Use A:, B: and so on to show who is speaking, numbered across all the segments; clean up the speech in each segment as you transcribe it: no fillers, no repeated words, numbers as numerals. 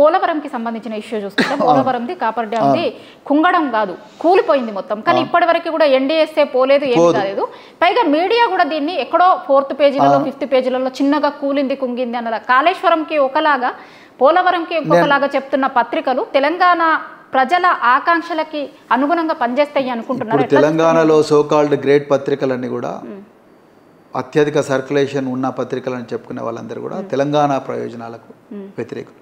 A: పోలవరంకి సంబంధించిన ఇష్యూ చూస్తుంటే పోలవరంది కాపర్ డ్యామ్ది కుంగడం కాదు, కూలిపోయింది మొత్తం. కానీ ఇప్పటి వరకు కూడా ఎన్డీఎస్ఏ పోలేదు, ఏమీ కాలేదు. పైగా మీడియా కూడా దీన్ని ఎక్కడో 4th పేజీలలో 5th పేజీలలో చిన్నగా కూలింది కుంగింది అన్నదా. కాళేశ్వరంకి ఒకలాగా పోలవరంకి ఇంకొకలాగా చెప్తున్న పత్రికలు తెలంగాణ ప్రజల ఆకాంక్షలకి అనుగుణంగా పనిచేస్తాయి అనుకుంటున్నారు.
B: తెలంగాణలో సోకాల్డ్ గ్రేట్ పత్రికలన్నీ కూడా అత్యధిక సర్క్యులేషన్ ఉన్న పత్రికలని చెప్పుకునే వాళ్ళందరూ కూడా తెలంగాణ ప్రయోజనాలకు వ్యతిరేకులు.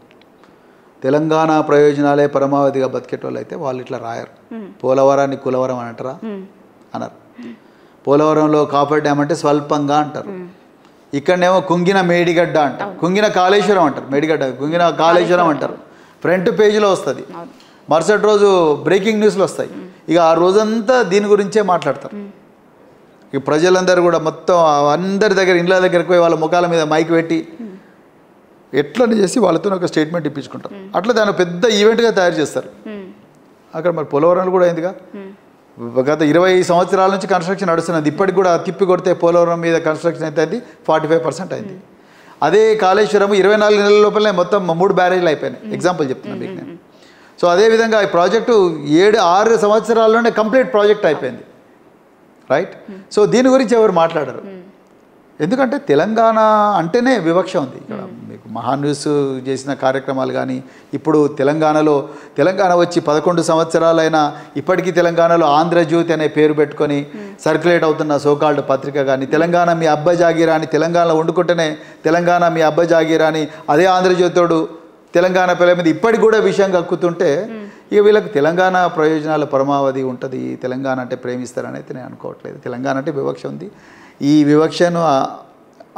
B: తెలంగాణ ప్రయోజనాలే పరమావధిగా బతికేటోళ్ళు అయితే వాళ్ళు ఇట్లా రాయరు. పోలవరాన్ని కులవరం అని అంటారా? అన్నారు. పోలవరంలో కాపర్ డ్యామ్ అంటే స్వల్పంగా అంటారు. ఇక్కడనేమో కుంగిన మేడిగడ్డ అంటారు, కుంగిన కాళేశ్వరం అంటారు. మేడిగడ్డ కుంగిన కాళేశ్వరం అంటారు. ఫ్రంట్ పేజీలో వస్తుంది, మరుసటి రోజు బ్రేకింగ్ న్యూస్లు వస్తాయి. ఇక ఆ రోజంతా దీని గురించే మాట్లాడతారు. ఇక ప్రజలందరూ కూడా మొత్తం అందరి దగ్గర ఇండ్ల దగ్గరికి పోయి వాళ్ళ ముఖాల మీద మైక్ పెట్టి ఎట్లని చేసి వాళ్ళతో ఒక స్టేట్మెంట్ ఇప్పించుకుంటారు. అట్లా దాన్ని పెద్ద ఈవెంట్గా తయారు చేస్తారు. అక్కడ మరి పోలవరంలో కూడా అయిందిగా. గత 20 సంవత్సరాల నుంచి కన్స్ట్రక్షన్ నడుస్తున్నది. ఇప్పటికి కూడా తిప్పి కొడితే పోలవరం మీద కన్స్ట్రక్షన్ అయితే అయింది 45% అయింది. అదే కాళేశ్వరం 24 నెలల లోపలనే మొత్తం 3 బ్యారేజ్లు అయిపోయినాయి. ఎగ్జాంపుల్ చెప్తున్నాను మీకు నేను. సో అదేవిధంగా ఈ ప్రాజెక్టు 7-6 సంవత్సరాల్లోనే కంప్లీట్ ప్రాజెక్ట్ అయిపోయింది. రైట్. సో దీని గురించి ఎవరు మాట్లాడరు. ఎందుకంటే తెలంగాణ అంటేనే వివక్ష ఉంది. ఇక్కడ మీకు మహాన్యూస్ చేసిన కార్యక్రమాలు కానీ, ఇప్పుడు తెలంగాణ వచ్చి 11 సంవత్సరాలైనా ఇప్పటికీ తెలంగాణలో ఆంధ్రజ్యోతి అనే పేరు పెట్టుకొని సర్క్యులేట్ అవుతున్న సోకాల్డ్ పత్రిక కానీ, తెలంగాణ మీ అబ్బ జాగీరా అని తెలంగాణలో వండుకుంటేనే తెలంగాణ మీ అబ్బ జాగీరా అని అదే ఆంధ్రజ్యోతిడు తెలంగాణ పిల్లల మీద ఇప్పటికి కూడా విషయం కక్కుతుంటే ఇక వీళ్ళకి తెలంగాణ ప్రయోజనాల పరమావధి ఉంటుంది, తెలంగాణ అంటే ప్రేమిస్తారని అయితే నేను అనుకోవట్లేదు. తెలంగాణ అంటే వివక్ష ఉంది. ఈ వివక్షను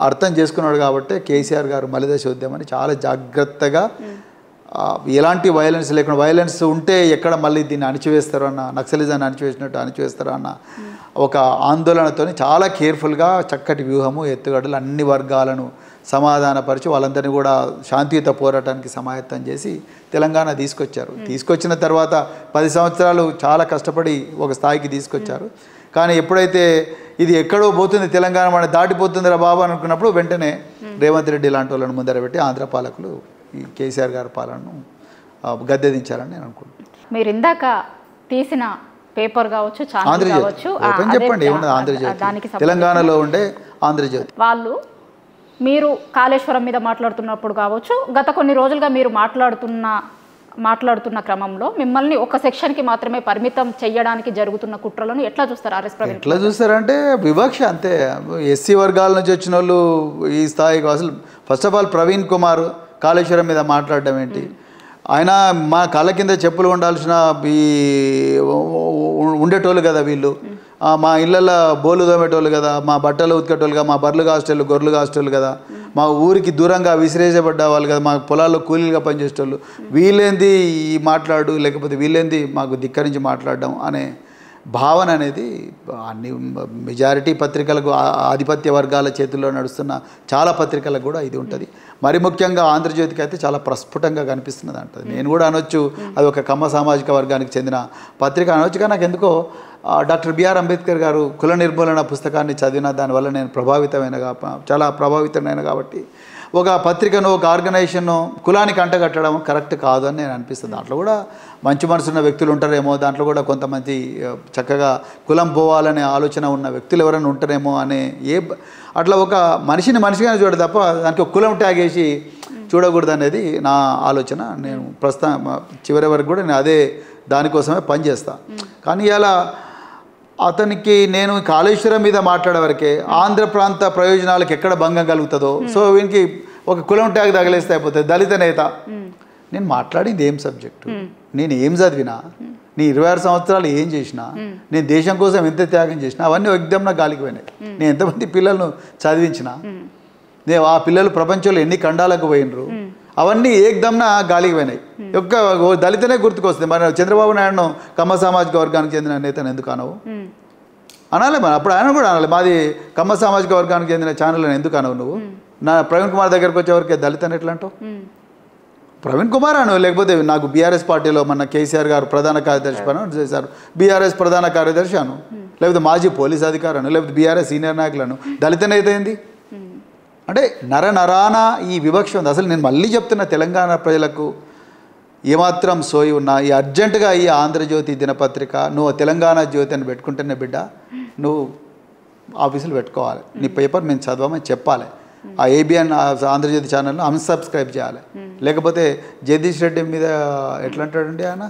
B: అర్థం చేసుకున్నాడు కాబట్టి కేసీఆర్ గారు మలిదశ ఉద్యమాన్ని చాలా జాగ్రత్తగా ఎలాంటి వైలెన్స్ లేకుండా, వైలెన్స్ ఉంటే ఎక్కడ మళ్ళీ దీన్ని అణిచివేస్తారో అన్న, నక్సలిజాన్ని అణిచివేసినట్టు అణిచివేస్తారో అన్న ఒక ఆందోళనతో చాలా కేర్ఫుల్గా చక్కటి వ్యూహము ఎత్తుగడలు అన్ని వర్గాలను సమాధానపరిచి వాళ్ళందరినీ కూడా శాంతియుత పోరాటానికి సమాయత్తం చేసి తెలంగాణ తీసుకొచ్చారు. తీసుకొచ్చిన తర్వాత 10 సంవత్సరాలు చాలా కష్టపడి ఒక స్థాయికి తీసుకొచ్చారు. కానీ ఎప్పుడైతే ఇది ఎక్కడో పోతుంది తెలంగాణ మన దాటిపోతుందిరా బాబు అనుకున్నప్పుడు వెంటనే రేవంత్ రెడ్డి లాంటి వాళ్ళని ముందర పెట్టి ఆంధ్ర పాలకులు ఈ కేసీఆర్ గారి పాలనను గద్దెదించారని నేను అనుకుంటున్నాను.
A: మీరు ఇందాక తీసిన పేపర్ కావచ్చు, కావచ్చు,
B: చెప్పండి ఏమన్నా ఆంధ్రజ్యోతి తెలంగాణలో ఉండే ఆంధ్రజ్యోతి
A: వాళ్ళు మీరు కాళేశ్వరం మీద మాట్లాడుతున్నప్పుడు కావచ్చు, గత కొన్ని రోజులుగా మీరు మాట్లాడుతున్న క్రమంలో మిమ్మల్ని ఒక సెక్షన్కి మాత్రమే పరిమితం చేయడానికి జరుగుతున్న కుట్రలను ఎట్లా చూస్తారు ఆర్ఎస్ ప్రవీణ్?
B: ఎట్లా చూస్తారంటే వివక్ష అంతే. ఎస్సీ వర్గాల నుంచి వచ్చిన వాళ్ళు ఈ స్థాయికి అసలు first of all Praveen Kumar Kaleshwaram మీద మాట్లాడడం ఏంటి? ఆయన మా కాళ్ళ కింద చెప్పులు ఉండాల్సిన ఉండేటోళ్ళు కదా వీళ్ళు. మా ఇళ్ళల్లో బోలు తోమేటోళ్ళు కదా, మా బట్టలు ఉతికేటోళ్ళు కదా, మా బర్రెలు కాస్టోళ్ళు గొర్రెలు కాస్టోళ్ళు కదా, మా ఊరికి దూరంగా విసిరేసబడ్డ వాళ్ళు కదా, మా పొలాల్లో కూలీలుగా పనిచేసేటోళ్ళు. వీళ్ళేంది ఈ మాట్లాడు, లేకపోతే వీళ్ళేంది మాకు ధిక్కరించి మాట్లాడడం అనే భావన అనేది అన్ని మెజారిటీ పత్రికలకు, ఆధిపత్య వర్గాల చేతుల్లో నడుస్తున్న చాలా పత్రికలకు కూడా ఇది ఉంటుంది. మరి ముఖ్యంగా ఆంధ్రజ్యోతికి అయితే చాలా ప్రస్ఫుటంగా కనిపిస్తున్నది అంటది. నేను కూడా అనొచ్చు అది ఒక కమ్మ సామాజిక వర్గానికి చెందిన పత్రిక అనొచ్చు. కానీ నాకు ఎందుకో డాక్టర్ బిఆర్ అంబేద్కర్ గారు కుల నిర్మూలన పుస్తకాన్ని చదివిన దానివల్ల నేను చాలా ప్రభావితమైన కాబట్టి ఒక పత్రికను, ఒక ఆర్గనైజేషన్ను కులానికి అంటగట్టడం కరెక్ట్ కాదు అని నేను అనిపిస్తుంది. దాంట్లో కూడా మంచి మనసున్న వ్యక్తులు ఉంటారేమో, దాంట్లో కూడా కొంతమంది చక్కగా కులం పోవాలనే ఆలోచన ఉన్న వ్యక్తులు ఎవరైనా ఉంటారేమో అనే అట్లా ఒక మనిషిగానే చూడ తప్ప దానికి ఒక కులం ట్యాగ్ వేసి చూడకూడదు అనేది నా ఆలోచన. నేను ప్రస్తుతం చివరి వరకు కూడా నేను అదే దానికోసమే పనిచేస్తాను. కానీ ఇలా అతనికి నేను కాళేశ్వరం మీద మాట్లాడే వరకే ఆంధ్ర ప్రాంత ప్రయోజనాలకు ఎక్కడ భంగం కలుగుతుందో, సో వీనికి ఒక కులం ట్యాగ్ తగిలేస్తే అయిపోతుంది. దళిత నేత, నేను మాట్లాడింది ఏం సబ్జెక్టు, నేను ఏం చదివినా, నేను 26 సంవత్సరాలు ఏం చేసినా, నేను దేశం కోసం ఎంత త్యాగం చేసినా అవన్నీ ఎగ్దమ్న గాలికి పోయినాయి. నేను ఎంతమంది పిల్లలను చదివించిన, నేను ఆ పిల్లలు ప్రపంచంలో ఎన్ని ఖండాలకు పోయినరు, అవన్నీ ఏకదమ్న గాలికి పోయినాయి. ఒక్క దళితనే గుర్తుకొస్తుంది. మరి చంద్రబాబు నాయుడును కమ్మ సామాజిక వర్గానికి చెందిన నేతను ఎందుకు అనవు అనాలి. మరి అప్పుడు ఆయన కూడా అనాలి, మాది కమ్మ సామాజిక వర్గానికి చెందిన ఛానల్ ఎందుకు అనవు నువ్వు? నా ప్రవీణ్ కుమార్ దగ్గరకు వచ్చేవరకే దళితని ఎట్లా అంటావు? ప్రవీణ్ కుమార్ అను, లేకపోతే నాకు బీఆర్ఎస్ పార్టీలో మన కేసీఆర్ గారు ప్రధాన కార్యదర్శి పని చేశారు, బీఆర్ఎస్ ప్రధాన కార్యదర్శి అను, లేకపోతే మాజీ పోలీస్ అధికారి అను, లేకపోతే బీఆర్ఎస్ సీనియర్ నాయకులను. దళిత నేత ఏంది అంటే నరాన ఈ వివక్ష ఉంది. అసలు నేను మళ్ళీ చెప్తున్నా తెలంగాణ ప్రజలకు ఏమాత్రం సోయి ఉన్నా ఈ అర్జెంటుగా ఈ ఆంధ్రజ్యోతి దినపత్రిక నువ్వు తెలంగాణ జ్యోతి అని పెట్టుకుంటేనే బిడ్డ నువ్వు ఆఫీసులు పెట్టుకోవాలి, నీ పేపర్ మేము చదవమని చెప్పాలి, ఆ ఏబిఎన్ ఆంధ్రజ్యోతి ఛానల్ను అన్సబ్స్క్రైబ్ చేయాలి. లేకపోతే జగదీష్ రెడ్డి మీద ఎట్లా అంటాడండి ఆయన,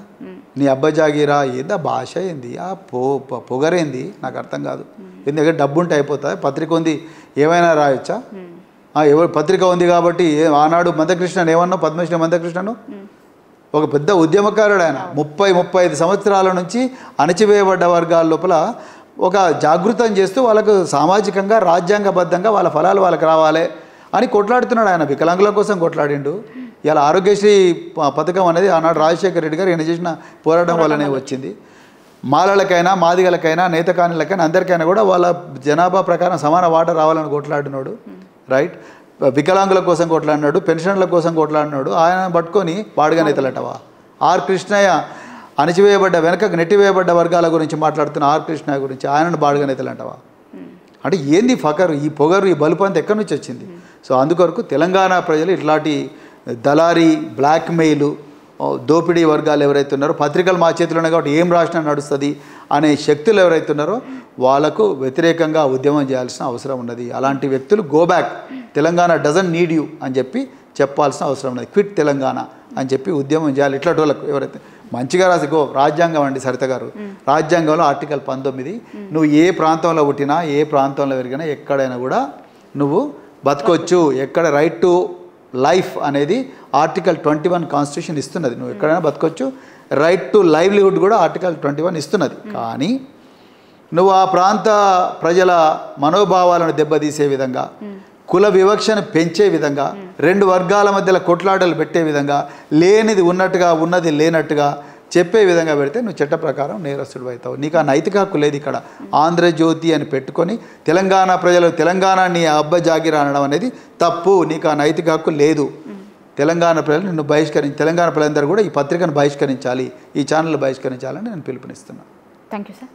B: నీ అబ్బా జాగీరా ఏందా భాష ఏంది, ఆ పొగరేంది నాకు అర్థం కాదు. ఎందుకంటే డబ్బు ఉంటే అయిపోతుంది, పత్రిక ఉంది ఏమైనా రాయొచ్చా, ఎవరు పత్రిక ఉంది కాబట్టి ఆనాడు మందకృష్ణన్ ఏమన్నా పద్మశ్రీ మందకృష్ణను ఒక పెద్ద ఉద్యమకారుడు ఆయన, 30-35 సంవత్సరాల నుంచి అణచివేయబడ్డ వర్గాల లోపల ఒక జాగృతం చేస్తూ వాళ్ళకు సామాజికంగా రాజ్యాంగబద్ధంగా వాళ్ళ ఫలాలు వాళ్ళకి రావాలి అని కొట్లాడుతున్నాడు ఆయన. వికలాంగుల కోసం కొట్లాడిండు. ఇలా ఆరోగ్యశ్రీ పథకం అనేది ఆనాడు రాజశేఖర రెడ్డి గారు ఈయన చేసిన పోరాటం వల్లనే వచ్చింది. మాలలకైనా మాదిగలకైనా నేతకానులకైనా అందరికైనా కూడా వాళ్ళ జనాభా ప్రకారం సమాన వాటా రావాలని కొట్లాడినాడు. రైట్, వికలాంగుల కోసం కొట్లాడినాడు, పెన్షన్ల కోసం కొట్లాడినాడు. ఆయన పట్టుకొని బాడుగా నేతలటవా. ఆర్ కృష్ణయ్య అణచివేయబడ్డ వెనకకు నెట్టివేయబడ్డ వర్గాల గురించి మాట్లాడుతున్న ఆర్ కృష్ణయ్య గురించి ఆయనను బాడుగా నేతలు అంటవా. అంటే ఏంది ఫకరు, ఈ పొగరు, ఈ బలుపు అంతా ఎక్కడి నుంచి వచ్చింది? సో అందుకొరకు తెలంగాణ ప్రజలు ఇట్లాంటి దళారీ బ్లాక్మెయిల్ దోపిడీ వర్గాలు ఎవరైతే ఉన్నారో, పత్రికలు మా చేతిలో ఉన్నాయి కాబట్టి ఏం రాసినా నడుస్తుంది అనే శక్తులు ఎవరైతే ఉన్నారో వాళ్ళకు వ్యతిరేకంగా ఉద్యమం చేయాల్సిన అవసరం ఉన్నది. అలాంటి వ్యక్తులు go back, Telangana doesn't need you అని చెప్పి చెప్పాల్సిన అవసరం ఉన్నది. క్విట్ తెలంగాణ అని చెప్పి ఉద్యమం చేయాలి. ఇట్లాంటి వాళ్ళకు ఎవరైతే మంచిగా రాసిగో రాజ్యాంగం అండి సరిత గారు, రాజ్యాంగంలో ఆర్టికల్ 19 నువ్వు ఏ ప్రాంతంలో పుట్టినా ఏ ప్రాంతంలో పెరిగినా ఎక్కడైనా కూడా నువ్వు బతకొచ్చు, ఎక్కడ రైట్ టు లైఫ్ అనేది ఆర్టికల్ 21 కాన్స్టిట్యూషన్ ఇస్తున్నది. నువ్వు ఎక్కడైనా బతకొచ్చు, రైట్ టు లైవ్లీహుడ్ కూడా ఆర్టికల్ 21 ఇస్తున్నది. కానీ నువ్వు ఆ ప్రాంత ప్రజల మనోభావాలను దెబ్బతీసే విధంగా, కుల వివక్షను పెంచే విధంగా, రెండు వర్గాల మధ్యలో కొట్లాటలు పెట్టే విధంగా, లేనిది ఉన్నట్టుగా ఉన్నది లేనట్టుగా చెప్పే విధంగా పెడితే నువ్వు చట్ట ప్రకారం నేరస్తుడు అవుతావు. నీకు ఆ నైతిక హక్కు లేదు. ఇక్కడ ఆంధ్రజ్యోతి అని పెట్టుకొని తెలంగాణ ప్రజలు తెలంగాణ నీ అబ్బ జాగిరా అనడం అనేది తప్పు. నీకు ఆ నైతిక హక్కు లేదు. తెలంగాణ ప్రజలు నిన్ను తెలంగాణ ప్రజలందరూ కూడా ఈ పత్రికను బహిష్కరించాలి, ఈ ఛానల్ బహిష్కరించాలని నేను పిలుపునిస్తున్నాను.
A: Thank you sir.